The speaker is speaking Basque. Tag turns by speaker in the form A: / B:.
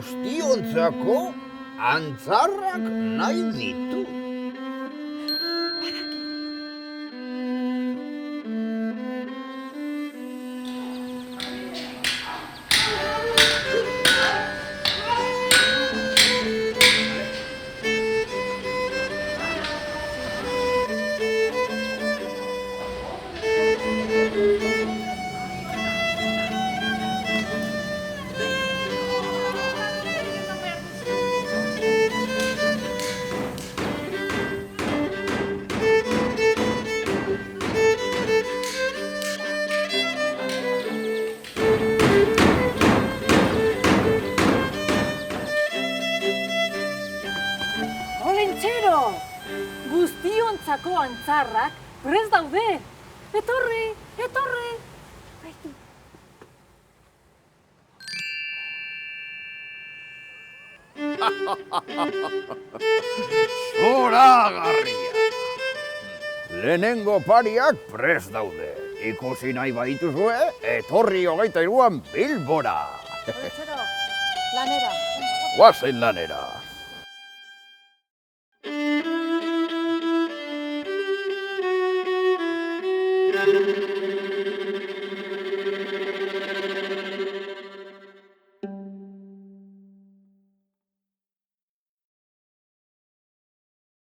A: guztiontzako antzarrak nahi ditu.
B: Olentzero, guztiontzako antzarrak prest daude. Etorri, etorri.
A: Zoragarria! Lehenengo pariak prest daude. Ikusi nahi badituzue, etorri 23an Bilbora.
B: Olentzero, lanera.
A: Guazen lanera.